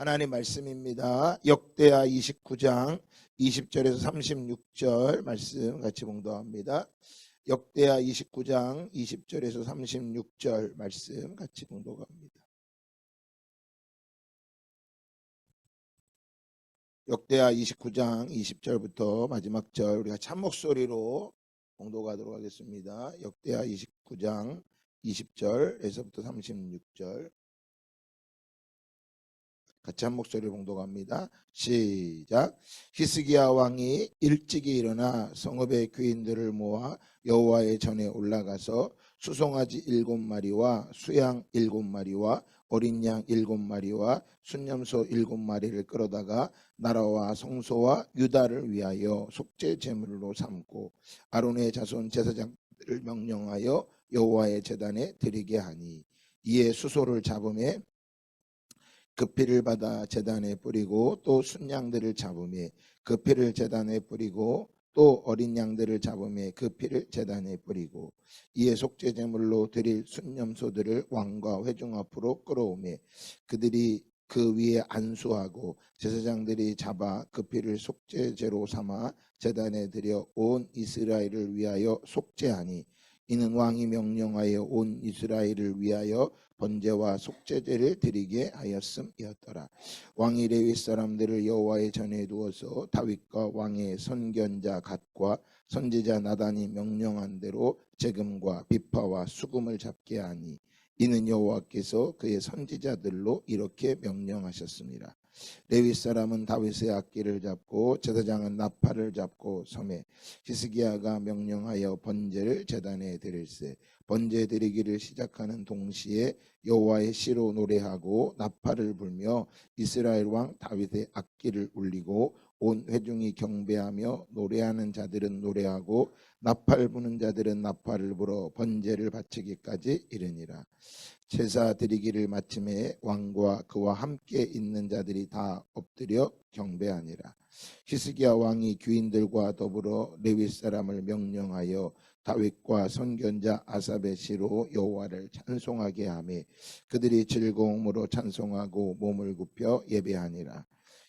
하나님 말씀입니다. 역대하 29장 20절에서 36절 말씀 같이 봉독합니다. 역대하 29장 20절에서 36절 말씀 같이 봉독합니다. 역대하 29장 20절부터 마지막 절 우리가 참목소리로 봉독하도록 하겠습니다. 역대하 29장 20절에서부터 36절 같이 한 목소리로 봉독합니다. 시작. 히스기야 왕이 일찍이 일어나 성읍의 귀인들을 모아 여호와의 전에 올라가서 수송아지 7마리와 수양 7마리와 어린 양 7마리와 순념소 7마리를 끌어다가 나라와 성소와 유다를 위하여 속죄 제물로 삼고 아론의 자손 제사장들을 명령하여 여호와의 제단에 드리게 하니 이에 수소를 잡음에 그 피를 받아 제단에 뿌리고 또 순양들을 잡음에 그 피를 제단에 뿌리고 또 어린 양들을 잡음에 그 피를 제단에 뿌리고 이에 속죄 제물로 드릴 순념소들을 왕과 회중 앞으로 끌어오매 그들이 그 위에 안수하고 제사장들이 잡아 그 피를 속죄제로 삼아 제단에 드려 온 이스라엘을 위하여 속죄하니 이는 왕이 명령하여 온 이스라엘을 위하여 번제와 속죄제를 드리게 하였음이었더라. 왕이 레위 사람들을 여호와의 전에 두어서 다윗과 왕의 선견자 갓과 선지자 나단이 명령한 대로 재금과 비파와 수금을 잡게 하니 이는 여호와께서 그의 선지자들로 이렇게 명령하셨습니다. 레위 사람은 다윗의 악기를 잡고 제사장은 나팔을 잡고 섬에 히스기야가 명령하여 번제를 제단에 드릴세 번제 드리기를 시작하는 동시에 여호와의 시로 노래하고 나팔을 불며 이스라엘 왕 다윗의 악기를 울리고 온 회중이 경배하며 노래하는 자들은 노래하고 나팔 부는 자들은 나팔을 불어 번제를 바치기까지 이르니라. 제사 드리기를 마침에 왕과 그와 함께 있는 자들이 다 엎드려 경배하니라. 히스기야 왕이 귀인들과 더불어 레위 사람을 명령하여 다윗과 선견자 아삽의 시로 여호와를 찬송하게 하며 그들이 즐거움으로 찬송하고 몸을 굽혀 예배하니라.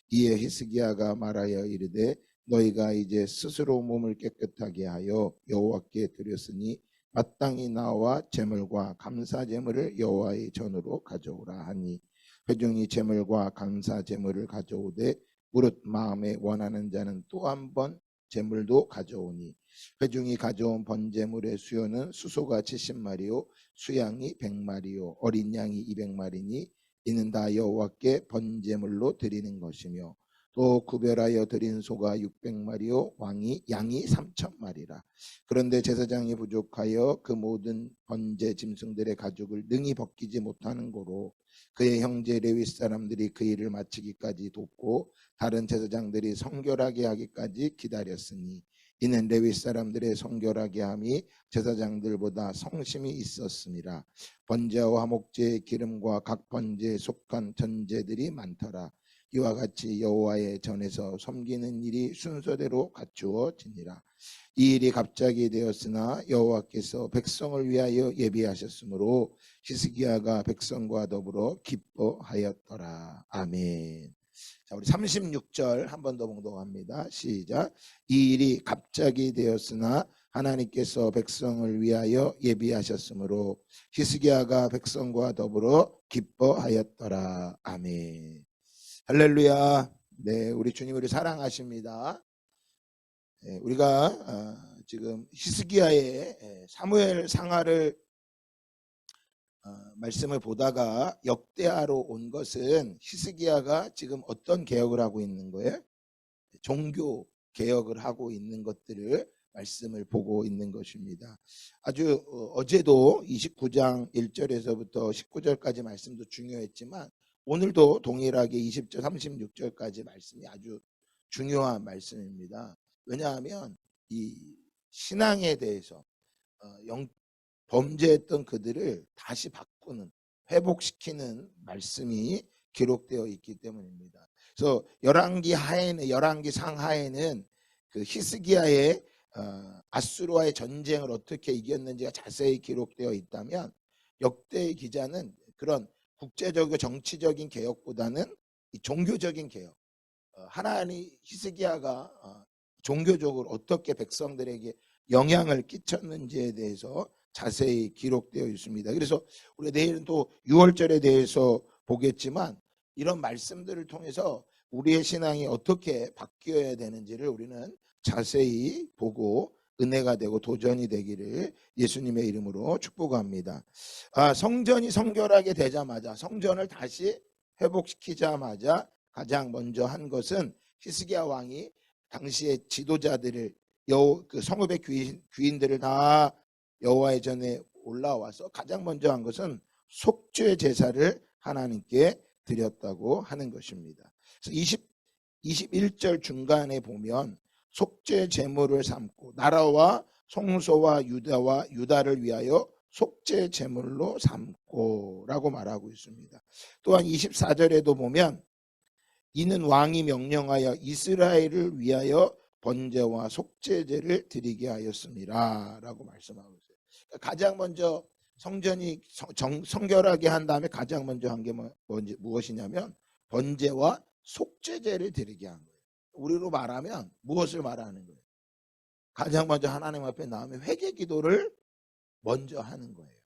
이에 히스기야가 말하여 이르되 너희가 이제 스스로 몸을 깨끗하게 하여 여호와께 드렸으니 마땅히 나와 제물과 감사 제물을 여호와의 전으로 가져오라 하니 회중이 제물과 감사 제물을 가져오되 무릇 마음에 원하는 자는 또 한 번 제물도 가져오니 회중이 가져온 번제물의 수요는 수소가 70마리요 수양이 100마리요 어린 양이 200마리니 이는 다 여호와께 번제물로 드리는 것이며 또 구별하여 드린 소가 600마리요 양이 3,000마리라. 그런데 제사장이 부족하여 그 모든 번제 짐승들의 가죽을 능히 벗기지 못하는 고로 그의 형제 레위 사람들이 그 일을 마치기까지 돕고 다른 제사장들이 성결하게 하기까지 기다렸으니 이는 레위 사람들의 성결하게 함이 제사장들보다 성심이 있었음이라. 번제와 화목제의 기름과 각 번제에 속한 전제들이 많더라. 이와 같이 여호와의 전에서 섬기는 일이 순서대로 갖추어지니라. 이 일이 갑자기 되었으나 여호와께서 백성을 위하여 예비하셨으므로 히스기야가 백성과 더불어 기뻐하였더라. 아멘. 자, 우리 36절 한 번 더 봉독합니다. 시작. 이 일이 갑자기 되었으나 하나님께서 백성을 위하여 예비하셨으므로 히스기야가 백성과 더불어 기뻐하였더라. 아멘. 할렐루야. 네, 우리 주님 우리 사랑하십니다. 네, 우리가 지금 히스기야의 사무엘 상하를 말씀을 보다가 역대하로 온 것은 히스기야가 지금 어떤 개혁을 하고 있는 거예요? 종교 개혁을 하고 있는 것들을 말씀을 보고 있는 것입니다. 아주 어제도 29장 1절에서부터 19절까지 말씀도 중요했지만 오늘도 동일하게 20절 36절까지 말씀이 아주 중요한 말씀입니다. 왜냐하면 이 신앙에 대해서 범죄했던 그들을 다시 바꾸는 회복시키는 말씀이 기록되어 있기 때문입니다. 그래서 열왕기 상하에는 그 히스기야의 아수르와의 전쟁을 어떻게 이겼는지가 자세히 기록되어 있다면 역대의 기자는 그런 국제적이고 정치적인 개혁보다는 이 종교적인 개혁, 하나님 히스기야가 종교적으로 어떻게 백성들에게 영향을 끼쳤는지에 대해서 자세히 기록되어 있습니다. 그래서 우리 내일은 또 6월절에 대해서 보겠지만 이런 말씀들을 통해서 우리의 신앙이 어떻게 바뀌어야 되는지를 우리는 자세히 보고 은혜가 되고 도전이 되기를 예수님의 이름으로 축복합니다. 성전이 성결하게 되자마자, 성전을 다시 회복시키자마자 가장 먼저 한 것은 히스기야 왕이 당시의 지도자들을 그 성읍의 귀인들을 다 여호와의 전에 올라와서 가장 먼저 한 것은 속죄 제사를 하나님께 드렸다고 하는 것입니다. 그래서 21절 중간에 보면 속죄 제물을 삼고 나라와 성소와 유다를 위하여 속죄 제물로 삼고라고 말하고 있습니다. 또한 24절에도 보면 이는 왕이 명령하여 이스라엘을 위하여 번제와 속죄제를 드리게 하였습니다 라고 말씀하고 있어요. 가장 먼저 성전이 성결하게 한 다음에 가장 먼저 한 게 무엇이냐면 번제와 속죄제를 드리게 한 거예요. 우리로 말하면 무엇을 말하는 거예요? 가장 먼저 하나님 앞에 나오면 회개 기도를 먼저 하는 거예요.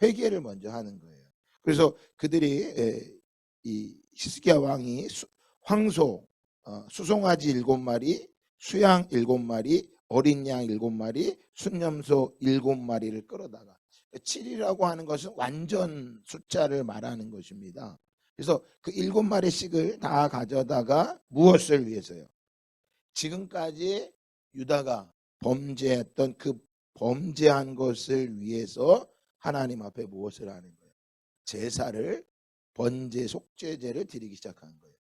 회개를 먼저 하는 거예요. 그래서 그들이 이 히스기야 왕이 황소, 수송아지 7마리, 수양 7마리, 어린 양 7마리, 순염소 7마리를 끌어다가 7이라고 하는 것은 완전 숫자를 말하는 것입니다. 그래서 그 7마리씩을 다 가져다가 무엇을 위해서요? 지금까지 유다가 범죄했던 그 범죄한 것을 위해서 하나님 앞에 무엇을 하는 거예요? 제사를, 번제 속죄제를 드리기 시작한 거예요.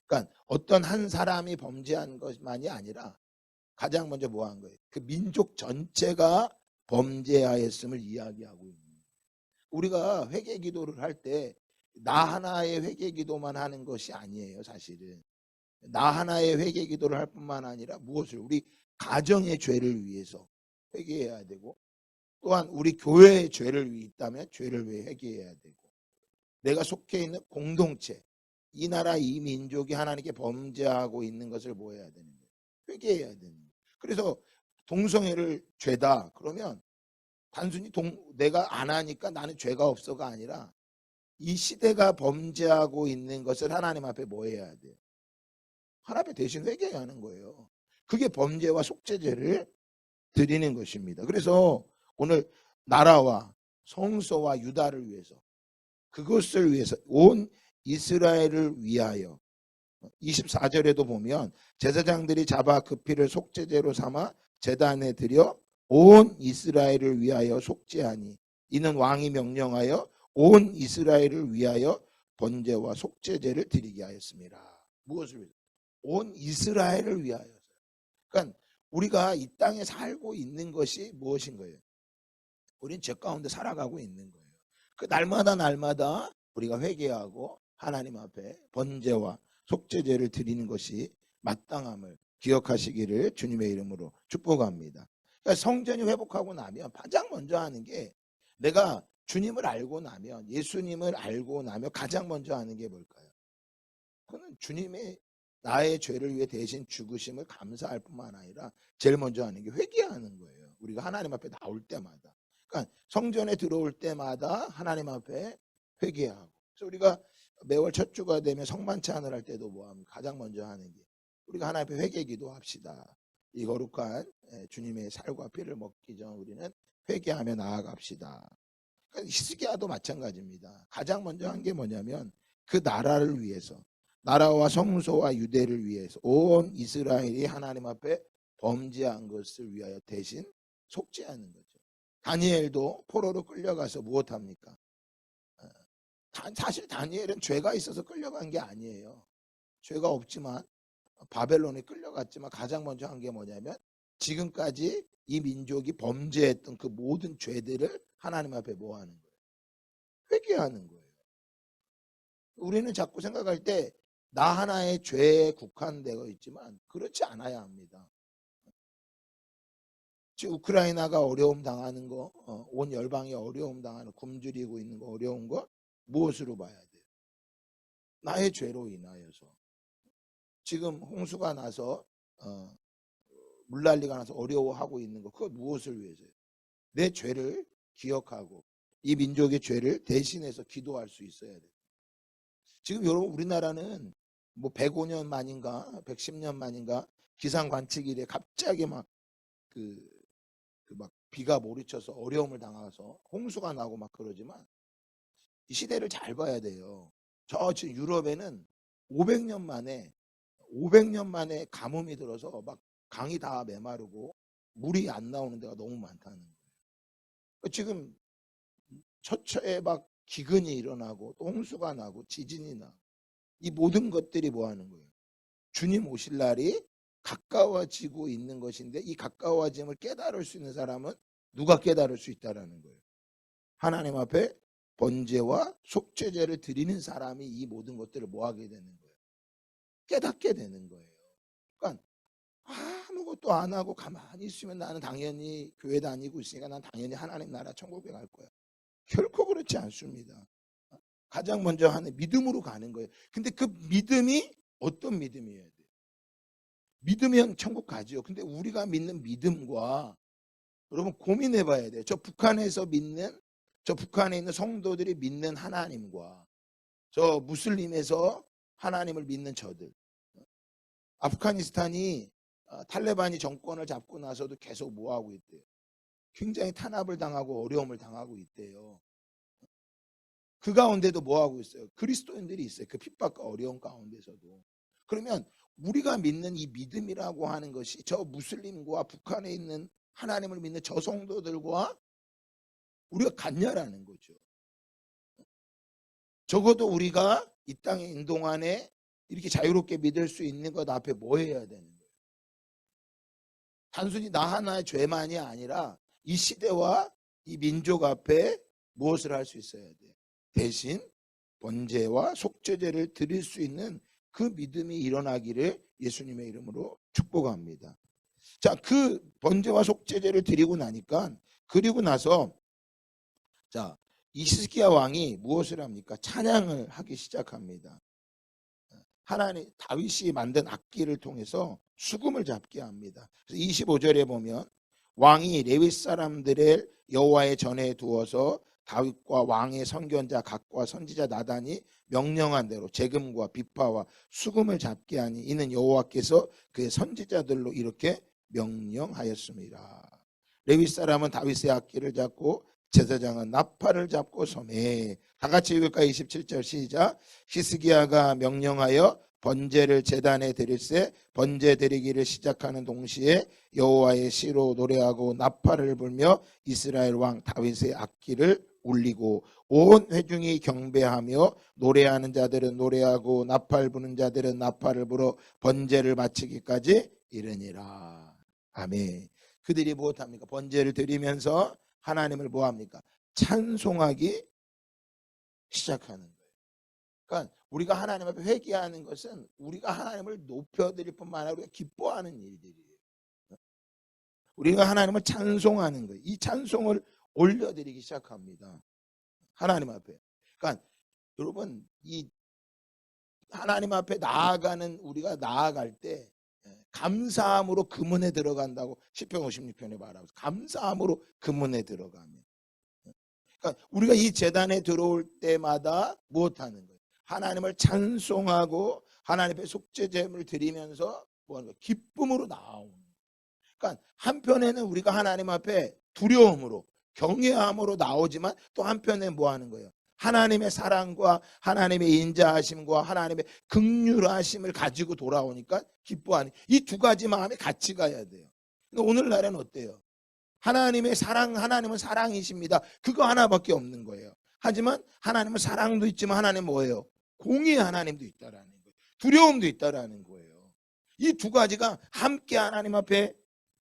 그러니까 어떤 한 사람이 범죄한 것만이 아니라 가장 먼저 뭐 한 거예요? 그 민족 전체가 범죄하였음을 이야기하고 있는 거예요. 우리가 회개 기도를 할 때 나 하나의 회개 기도만 하는 것이 아니에요. 사실은 나 하나의 회개 기도를 할 뿐만 아니라 무엇을 우리 가정의 죄를 위해서 회개해야 되고, 또한 우리 교회의 죄를 위해 있다면 죄를 위해 회개해야 되고, 내가 속해 있는 공동체, 이 나라 이 민족이 하나님께 범죄하고 있는 것을 뭐 해야 되는 거예요? 회개해야 되는 거예요. 그래서 동성애를 죄다 그러면 단순히 내가 안 하니까 나는 죄가 없어가 아니라 이 시대가 범죄하고 있는 것을 하나님 앞에 뭐 해야 돼요? 하나님 앞에 대신 회개해야 하는 거예요. 그게 범죄와 속죄제를 드리는 것입니다. 그래서 오늘 나라와 성소와 유다를 위해서, 그것을 위해서 온 이스라엘을 위하여 24절에도 보면 제사장들이 잡아 그 피를 속죄제로 삼아 제단에 드려 온 이스라엘을 위하여 속죄하니 이는 왕이 명령하여 온 이스라엘을 위하여 번제와 속죄제를 드리게 하였습니다. 무엇을 위해서? 온 이스라엘을 위하여. 그러니까 우리가 이 땅에 살고 있는 것이 무엇인 거예요? 우리는 죄 가운데 살아가고 있는 거예요. 그 날마다 우리가 회개하고 하나님 앞에 번제와 속죄제를 드리는 것이 마땅함을 기억하시기를 주님의 이름으로 축복합니다. 그러니까 성전이 회복하고 나면 가장 먼저 하는 게, 내가 주님을 알고 나면, 예수님을 알고 나면 가장 먼저 하는 게 뭘까요? 그는 주님의 나의 죄를 위해 대신 죽으심을 감사할 뿐만 아니라 제일 먼저 하는 게 회개하는 거예요. 우리가 하나님 앞에 나올 때마다, 그러니까 성전에 들어올 때마다 하나님 앞에 회개하고. 그래서 우리가 매월 첫 주가 되면 성만찬을 할 때도 뭐합니까? 가장 먼저 하는 게 우리가 하나님 앞에 회개 기도합시다. 이 거룩한 주님의 살과 피를 먹기 전 우리는 회개하며 나아갑시다. 그러니까 히스기야도 마찬가지입니다. 가장 먼저 한 게 뭐냐면 그 나라를 위해서, 나라와 성소와 유대를 위해서 온 이스라엘이 하나님 앞에 범죄한 것을 위하여 대신 속죄하는 거죠. 다니엘도 포로로 끌려가서 무엇합니까? 사실 다니엘은 죄가 있어서 끌려간 게 아니에요. 죄가 없지만 바벨론에 끌려갔지만 가장 먼저 한 게 뭐냐면 지금까지 이 민족이 범죄했던 그 모든 죄들을 하나님 앞에 뭐 하는 거예요? 회개하는 거예요. 우리는 자꾸 생각할 때 나 하나의 죄에 국한되어 있지만 그렇지 않아야 합니다. 지금 우크라이나가 어려움 당하는 거, 온 열방이 어려움 당하는, 굶주리고 있는 거, 어려운 거 무엇으로 봐야 돼요? 나의 죄로 인하여서 지금 홍수가 나서 물난리가 나서 어려워하고 있는 거, 그거 무엇을 위해서요? 내 죄를 기억하고 이 민족의 죄를 대신해서 기도할 수 있어야 돼요. 지금 여러분 우리나라는 뭐 105년 만인가 110년 만인가 기상 관측 이래 갑자기 막 막 비가 몰이쳐서 어려움을 당해서 홍수가 나고 막 그러지만 이 시대를 잘 봐야 돼요. 저 지금 유럽에는 500년 만에 가뭄이 들어서 막 강이 다 메마르고 물이 안 나오는 데가 너무 많다는 거예요. 지금 처처에 막 기근이 일어나고 또 홍수가 나고 지진이 나고 이 모든 것들이 뭐 하는 거예요? 주님 오실 날이 가까워지고 있는 것인데 이 가까워짐을 깨달을 수 있는 사람은 누가 깨달을 수 있다라는 거예요? 하나님 앞에 번제와 속죄제를 드리는 사람이 이 모든 것들을 뭐 하게 되는 거예요? 깨닫게 되는 거예요. 그러니까 아무것도 안 하고 가만히 있으면 나는 당연히 교회 다니고 있으니까 난 당연히 하나님 나라 천국에 갈 거야. 결코 그렇지 않습니다. 가장 먼저 하는 믿음으로 가는 거예요. 근데 그 믿음이 어떤 믿음이어야 돼요? 믿으면 천국 가죠. 근데 우리가 믿는 믿음과 여러분 고민해 봐야 돼요. 저 북한에 있는 성도들이 믿는 하나님과 저 무슬림에서 하나님을 믿는 저들. 아프가니스탄이 탈레반이 정권을 잡고 나서도 계속 뭐 하고 있대요? 굉장히 탄압을 당하고 어려움을 당하고 있대요. 그 가운데도 뭐 하고 있어요? 그리스도인들이 있어요. 그 핍박과 어려움 가운데서도. 그러면 우리가 믿는 이 믿음이라고 하는 것이 저 무슬림과 북한에 있는 하나님을 믿는 저 성도들과 우리가 같냐라는 거죠. 적어도 우리가 이 땅에 있는 동안에 이렇게 자유롭게 믿을 수 있는 것 앞에 뭐 해야 되는 거예요? 단순히 나 하나의 죄만이 아니라 이 시대와 이 민족 앞에 무엇을 할 수 있어야 돼요? 대신 번제와 속죄제를 드릴 수 있는 그 믿음이 일어나기를 예수님의 이름으로 축복합니다. 자, 그 번제와 속죄제를 드리고 그리고 나서 자, 히스기야 왕이 무엇을 합니까? 찬양을 하기 시작합니다. 하나님 다윗이 만든 악기를 통해서 수금을 잡게 합니다. 그래서 25절에 보면 왕이 레위 사람들을 여호와의 전에 두어서 다윗과 왕의 선견자 각과 선지자 나단이 명령한 대로 재금과 비파와 수금을 잡게 하니 이는 여호와께서 그의 선지자들로 이렇게 명령하였습니다. 레위 사람은 다윗의 악기를 잡고 제사장은 나팔을 잡고 소매. 다 같이 읽을까요? 27절 시작. 히스기야가 명령하여 번제를 제단에 드릴새 번제 드리기를 시작하는 동시에 여호와의 시로 노래하고 나팔을 불며 이스라엘 왕 다윗의 악기를 울리고 온 회중이 경배하며 노래하는 자들은 노래하고 나팔 부는 자들은 나팔을 불어 번제를 마치기까지 이르니라. 아멘. 그들이 무엇합니까? 번제를 드리면서 하나님을 뭐합니까? 찬송하기 시작하는 거예요. 그러니까 우리가 하나님 앞에 회개하는 것은 우리가 하나님을 높여드릴 뿐만 아니라 우리가 기뻐하는 일들이에요. 우리가 하나님을 찬송하는 거예요. 이 찬송을 올려드리기 시작합니다. 하나님 앞에. 그러니까 여러분 이 하나님 앞에 우리가 나아갈 때 감사함으로 그 문에 들어간다고 시편 56편에 말하고 감사함으로 그 문에 들어가면. 그러니까 우리가 이 제단에 들어올 때마다 무엇하는 거예요? 하나님을 찬송하고 하나님 앞에 속죄제물을 드리면서 뭐하는 거예요? 기쁨으로 나오는 거예요. 그러니까 한편에는 우리가 하나님 앞에 두려움으로 경외함으로 나오지만 또 한편에 뭐 하는 거예요? 하나님의 사랑과 하나님의 인자하심과 하나님의 긍휼하심을 가지고 돌아오니까 기뻐하는 이 두 가지 마음이 같이 가야 돼요. 오늘날에는 어때요? 하나님의 사랑, 하나님은 사랑이십니다. 그거 하나밖에 없는 거예요. 하지만 하나님은 사랑도 있지만 하나님은 뭐예요? 공의의 하나님도 있다라는 거예요. 두려움도 있다라는 거예요. 이 두 가지가 함께 하나님 앞에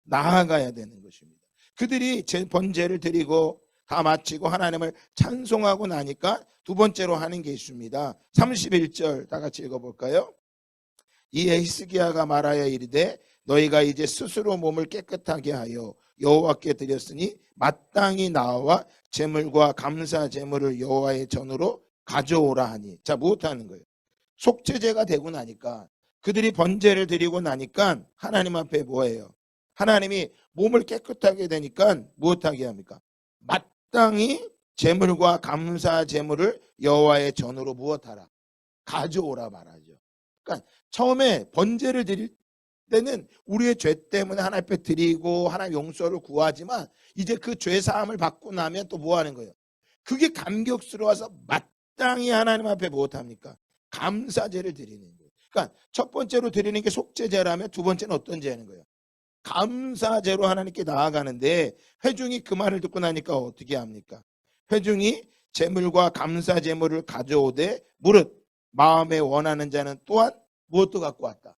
나아가야 되는 것입니다. 그들이 번제를 드리고 다 마치고 하나님을 찬송하고 나니까 두 번째로 하는 게 있습니다. 31절 다 같이 읽어볼까요? 이에 히스기야가 말하여 이르되 너희가 이제 스스로 몸을 깨끗하게 하여 여호와께 드렸으니 마땅히 나와 제물과 감사 제물을 여호와의 전으로 가져오라 하니. 자, 무엇하는 거예요? 속죄제가 되고 나니까, 그들이 번제를 드리고 나니까 하나님 앞에 뭐예요? 하나님이 몸을 깨끗하게 되니까 무엇하게 합니까? 마땅히 제물과 감사 제물을 여호와의 전으로 무엇하라? 가져오라 말하죠. 그러니까 처음에 번제를 드릴 때는 우리의 죄 때문에 하나님 앞에 드리고 하나님 용서를 구하지만, 이제 그 죄 사함을 받고 나면 또 뭐 하는 거예요? 그게 감격스러워서 마땅히 하나님 앞에 무엇합니까? 감사제를 드리는 거예요. 그러니까 첫 번째로 드리는 게 속죄제라면 두 번째는 어떤 제하는 거예요? 감사제로 하나님께 나아가는데, 회중이 그 말을 듣고 나니까 어떻게 합니까? 회중이 제물과 감사 제물을 가져오되 무릇 마음에 원하는 자는 또한 무엇도 갖고 왔다?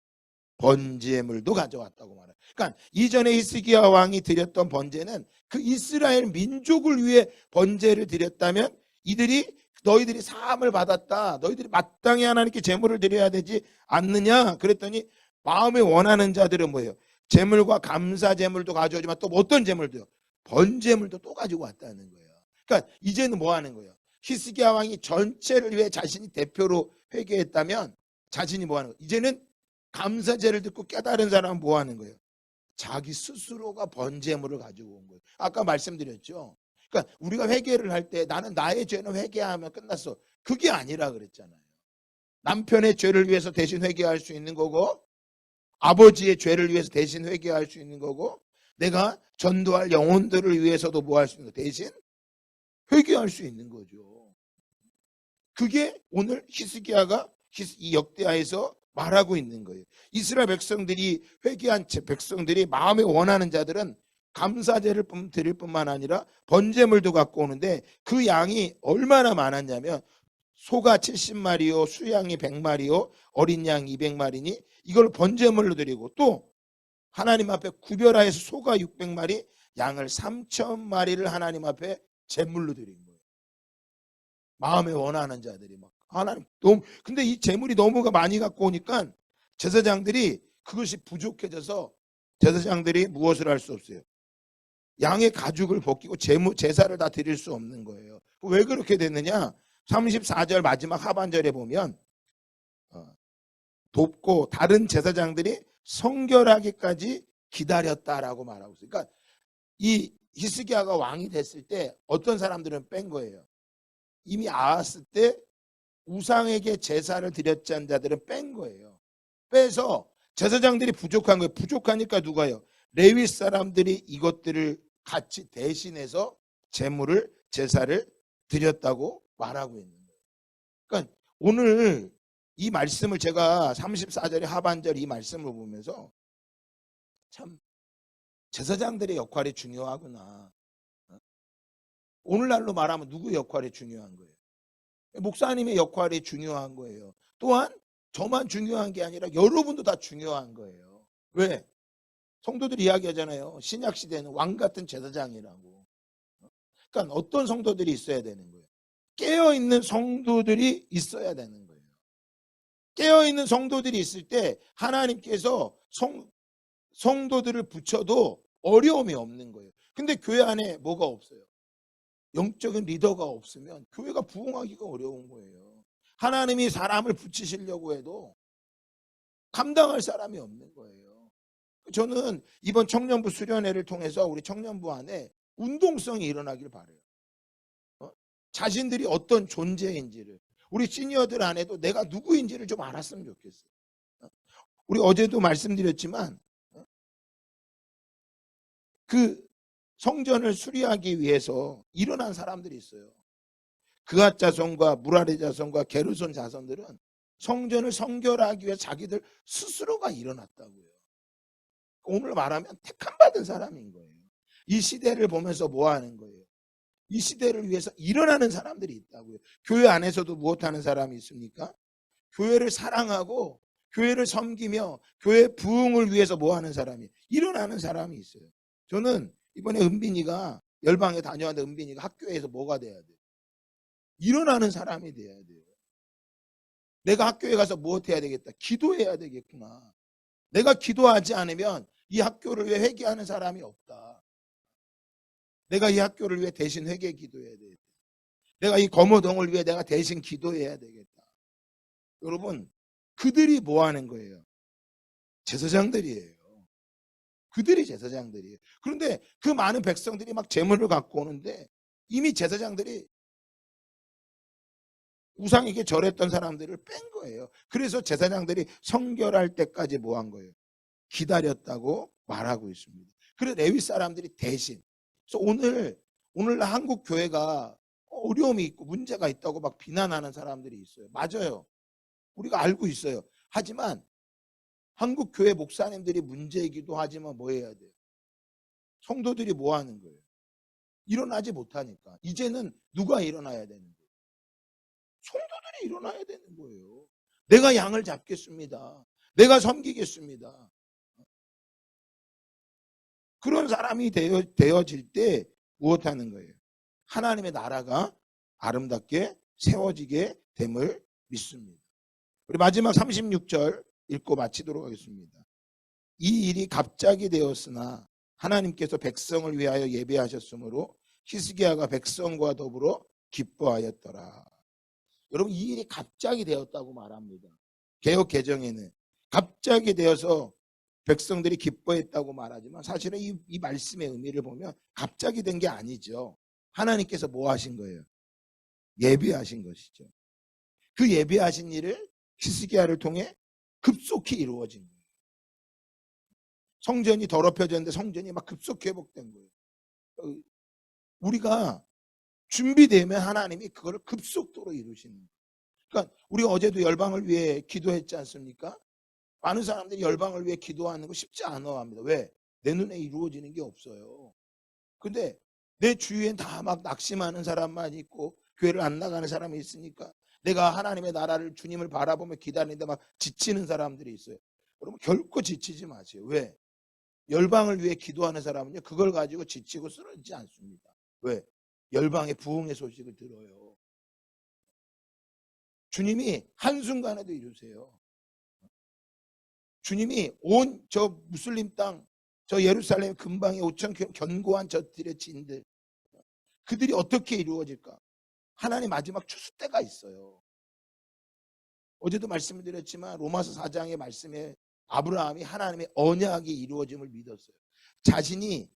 번제물도 가져왔다고 말해요. 그러니까 이전에 히스기야 왕이 드렸던 번제는 그 이스라엘 민족을 위해 번제를 드렸다면, 이들이 너희들이 사함을 받았다, 너희들이 마땅히 하나님께 제물을 드려야 되지 않느냐 그랬더니, 마음에 원하는 자들은 뭐예요? 제물과 감사 제물도 가져오지만 또 어떤 제물도요? 번제물도 또 가지고 왔다는 거예요. 그러니까 이제는 뭐 하는 거예요? 히스기야 왕이 전체를 위해 자신이 대표로 회개했다면, 자신이 뭐 하는 거예요? 이제는 감사제를 듣고 깨달은 사람은 뭐 하는 거예요? 자기 스스로가 번제물을 가지고 온 거예요. 아까 말씀드렸죠. 그러니까 우리가 회개를 할 때 나는 나의 죄는 회개하면 끝났어, 그게 아니라 그랬잖아요. 남편의 죄를 위해서 대신 회개할 수 있는 거고, 아버지의 죄를 위해서 대신 회개할 수 있는 거고, 내가 전도할 영혼들을 위해서도 뭐 할 수 있는 거, 대신 회개할 수 있는 거죠. 그게 오늘 히스기야가 이 역대하에서 말하고 있는 거예요. 이스라엘 백성들이, 회개한 백성들이 마음에 원하는 자들은 감사제를 드릴 뿐만 아니라 번제물도 갖고 오는데, 그 양이 얼마나 많았냐면 소가 70마리요 수양이 100마리요 어린 양 200마리니 이걸 번제물로 드리고, 또 하나님 앞에 구별하여서 소가 600마리 양을 3000마리를 하나님 앞에 제물로 드린 거예요. 마음에 원하는 자들이 막 하나님 너무, 근데 이 제물이 너무 많이 갖고 오니까 제사장들이 그것이 부족해져서, 제사장들이 무엇을 할 수 없어요? 양의 가죽을 벗기고 제사를 다 드릴 수 없는 거예요. 왜 그렇게 됐느냐? 34절 마지막 하반절에 보면 돕고 다른 제사장들이 성결하기까지 기다렸다라고 말하고 있어요. 그러니까 이 히스기야가 왕이 됐을 때 어떤 사람들은 뺀 거예요. 이미 아하스 때 우상에게 제사를 드렸던 자들은 뺀 거예요. 빼서 제사장들이 부족한 거예요. 부족하니까 누가요? 레위 사람들이 이것들을 같이 대신해서 제물을, 제사를 드렸다고 말하고 있는 거예요. 그러니까 오늘 이 말씀을 제가 34절의 하반절 이 말씀을 보면서 참 제사장들의 역할이 중요하구나. 오늘날로 말하면 누구 역할이 중요한 거예요? 목사님의 역할이 중요한 거예요. 또한 저만 중요한 게 아니라 여러분도 다 중요한 거예요. 왜? 성도들이 이야기하잖아요. 신약 시대는 왕 같은 제사장이라고. 그러니까 어떤 성도들이 있어야 되는 거예요? 깨어있는 성도들이 있어야 되는 거예요. 깨어있는 성도들이 있을 때 하나님께서 성도들을 붙여도 어려움이 없는 거예요. 근데 교회 안에 뭐가 없어요? 영적인 리더가 없으면 교회가 부흥하기가 어려운 거예요. 하나님이 사람을 붙이시려고 해도 감당할 사람이 없는 거예요. 저는 이번 청년부 수련회를 통해서 우리 청년부 안에 운동성이 일어나길 바라요. 자신들이 어떤 존재인지를, 우리 시니어들 안에도 내가 누구인지를 좀 알았으면 좋겠어요. 우리 어제도 말씀드렸지만 그 성전을 수리하기 위해서 일어난 사람들이 있어요. 그앗 자손과 무라리 자손과 게르손 자손들은 성전을 성결하기 위해 자기들 스스로가 일어났다고요. 오늘 말하면 택함 받은 사람인 거예요. 이 시대를 보면서 뭐 하는 거예요? 이 시대를 위해서 일어나는 사람들이 있다고요. 교회 안에서도 무엇하는 사람이 있습니까? 교회를 사랑하고 교회를 섬기며 교회 부흥을 위해서 뭐 하는 사람이, 일어나는 사람이 있어요. 저는 이번에 은빈이가 열방에 다녀왔는데, 은빈이가 학교에서 뭐가 돼야 돼요? 일어나는 사람이 돼야 돼요. 내가 학교에 가서 무엇 해야 되겠다? 기도해야 되겠구나. 내가 기도하지 않으면 이 학교를 위해 회개하는 사람이 없다. 내가 이 학교를 위해 대신 회개 기도해야 되겠다. 내가 이 검호동을 위해 내가 대신 기도해야 되겠다. 여러분, 그들이 뭐 하는 거예요? 제사장들이에요. 그들이 제사장들이에요. 그런데 그 많은 백성들이 막 제물을 갖고 오는데 이미 제사장들이 우상에게 절했던 사람들을 뺀 거예요. 그래서 제사장들이 성결할 때까지 뭐 한 거예요? 기다렸다고 말하고 있습니다. 그래서 레위 사람들이 대신, 그래서 오늘 한국 교회가 어려움이 있고 문제가 있다고 막 비난하는 사람들이 있어요. 맞아요. 우리가 알고 있어요. 하지만 한국 교회 목사님들이 문제이기도 하지만 뭐 해야 돼요? 성도들이 뭐 하는 거예요? 일어나지 못하니까. 이제는 누가 일어나야 되는 거예요? 성도들이 일어나야 되는 거예요. 내가 양을 잡겠습니다. 내가 섬기겠습니다. 그런 사람이 되어질 때 무엇하는 거예요? 하나님의 나라가 아름답게 세워지게 됨을 믿습니다. 우리 마지막 36절 읽고 마치도록 하겠습니다. 이 일이 갑자기 되었으나 하나님께서 백성을 위하여 예배하셨으므로 히스기야가 백성과 더불어 기뻐하였더라. 여러분, 이 일이 갑자기 되었다고 말합니다. 개역 개정에는 갑자기 되어서 백성들이 기뻐했다고 말하지만 사실은 이 말씀의 의미를 보면 갑자기 된 게 아니죠. 하나님께서 뭐 하신 거예요? 예비하신 것이죠. 그 예비하신 일을 히스기야를 통해 급속히 이루어진 거예요. 성전이 더럽혀졌는데 성전이 막 급속히 회복된 거예요. 우리가 준비되면 하나님이 그거를 급속도로 이루시는 거예요. 그러니까 우리가 어제도 열방을 위해 기도했지 않습니까? 많은 사람들이 열방을 위해 기도하는 거 쉽지 않아 합니다. 왜? 내 눈에 이루어지는 게 없어요. 근데 내 주위엔 다 막 낙심하는 사람만 있고 교회를 안 나가는 사람이 있으니까 내가 하나님의 나라를 주님을 바라보며 기다리는데 막 지치는 사람들이 있어요. 여러분, 결코 지치지 마세요. 왜? 열방을 위해 기도하는 사람은요, 그걸 가지고 지치고 쓰러지지 않습니다. 왜? 열방의 부흥의 소식을 들어요. 주님이 한순간에도 이루세요. 주님이 온 저 무슬림 땅, 저 예루살렘 근방에 5,000km 견고한 저 들의 진들, 그들이 어떻게 이루어질까? 하나님 마지막 추수 때가 있어요. 어제도 말씀드렸지만 로마서 4장의 말씀에 아브라함이 하나님의 언약이 이루어짐을 믿었어요. 자신이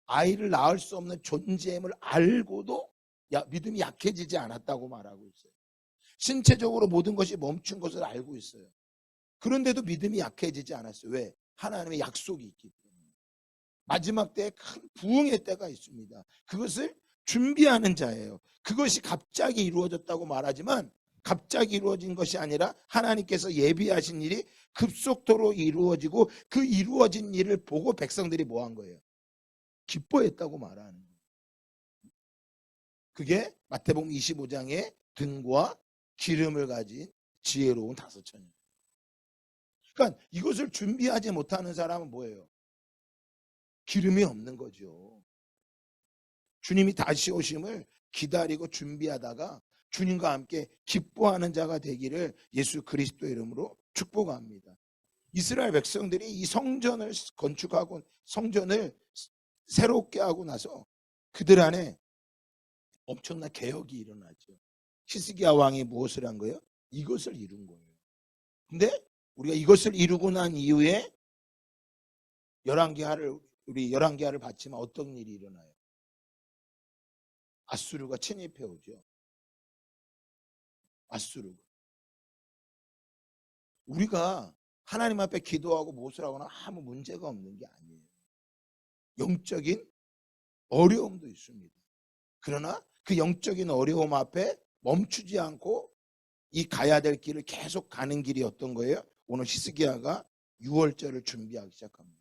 아이를 낳을 수 없는 존재임을 알고도 믿음이 약해지지 않았다고 말하고 있어요. 신체적으로 모든 것이 멈춘 것을 알고 있어요. 그런데도 믿음이 약해지지 않았어요. 왜? 하나님의 약속이 있기 때문에. 마지막 때에 큰 부흥의 때가 있습니다. 그것을 준비하는 자예요. 그것이 갑자기 이루어졌다고 말하지만 갑자기 이루어진 것이 아니라 하나님께서 예비하신 일이 급속도로 이루어지고 그 이루어진 일을 보고 백성들이 뭐 한 거예요? 기뻐했다고 말하는 거예요. 그게 마태복음 25장의 등과 기름을 가진 지혜로운 5처녀. 그러니까 이것을 준비하지 못하는 사람은 뭐예요? 기름이 없는 거죠. 주님이 다시 오심을 기다리고 준비하다가 주님과 함께 기뻐하는 자가 되기를 예수 그리스도의 이름으로 축복합니다. 이스라엘 백성들이 이 성전을 건축하고 성전을 새롭게 하고 나서 그들 안에 엄청난 개혁이 일어나죠. 히스기야 왕이 무엇을 한 거예요? 이것을 이룬 거예요. 근데 우리가 이것을 이루고 난 이후에 우리 열왕기하를 봤지만 어떤 일이 일어나요? 아수르가 침입해 오죠. 아수르가. 우리가 하나님 앞에 기도하고 무엇을 하거나 아무 문제가 없는 게 아니에요. 영적인 어려움도 있습니다. 그러나 그 영적인 어려움 앞에 멈추지 않고 이 가야 될 길을 계속 가는 길이 어떤 거예요? 오늘 히스기야가 6월절을 준비하기 시작합니다.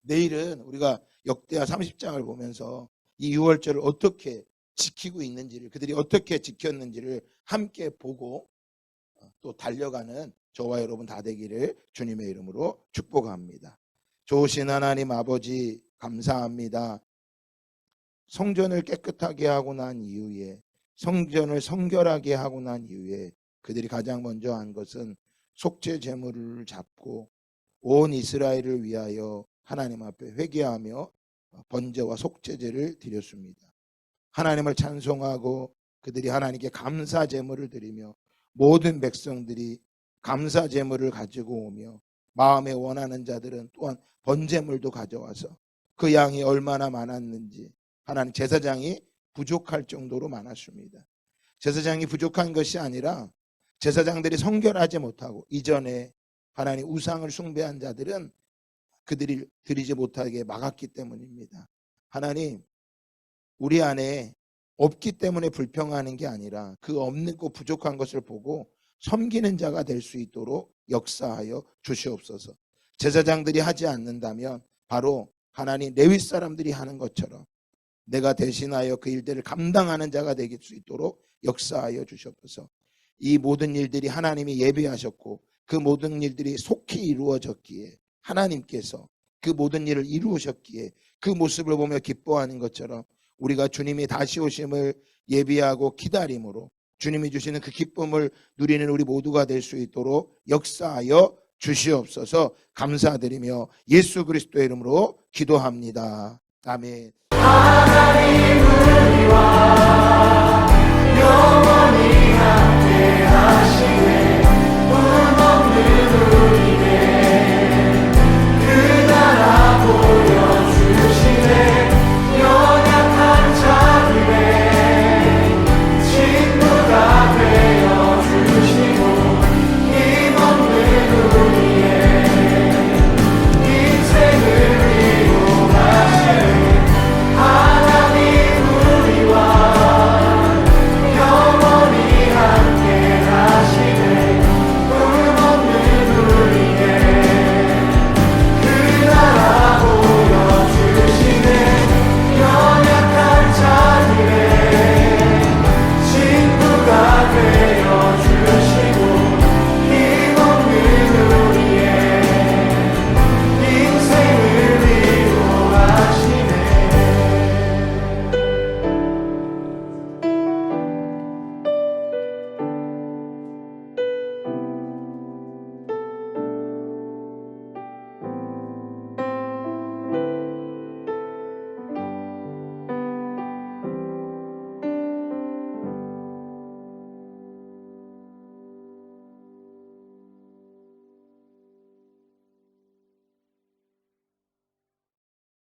내일은 우리가 역대하 30장을 보면서 이 6월절을 어떻게 지키고 있는지를, 그들이 어떻게 지켰는지를 함께 보고 또 달려가는 저와 여러분 다 되기를 주님의 이름으로 축복합니다. 좋으신 하나님 아버지, 감사합니다. 성전을 깨끗하게 하고 난 이후에, 성전을 성결하게 하고 난 이후에 그들이 가장 먼저 한 것은 속죄 제물을 잡고 온 이스라엘을 위하여 하나님 앞에 회개하며 번제와 속죄제를 드렸습니다. 하나님을 찬송하고 그들이 하나님께 감사 제물을 드리며 모든 백성들이 감사 제물을 가지고 오며 마음에 원하는 자들은 또한 번제물도 가져와서 그 양이 얼마나 많았는지 하나님 제사장이 부족할 정도로 많았습니다. 제사장이 부족한 것이 아니라 제사장들이 성결하지 못하고 이전에 하나님 우상을 숭배한 자들은 그들이 드리지 못하게 막았기 때문입니다. 하나님, 우리 안에 없기 때문에 불평하는 게 아니라 그 없는 것 부족한 것을 보고 섬기는 자가 될 수 있도록 역사하여 주시옵소서. 제사장들이 하지 않는다면 바로 하나님 레위 사람들이 하는 것처럼 내가 대신하여 그 일들을 감당하는 자가 될 수 있도록 역사하여 주시옵소서. 이 모든 일들이 하나님이 예비하셨고 그 모든 일들이 속히 이루어졌기에 하나님께서 그 모든 일을 이루셨기에 그 모습을 보며 기뻐하는 것처럼 우리가 주님이 다시 오심을 예비하고 기다림으로 주님이 주시는 그 기쁨을 누리는 우리 모두가 될 수 있도록 역사하여 주시옵소서. 감사드리며 예수 그리스도의 이름으로 기도합니다. 아멘. 하나님은 이와 영원히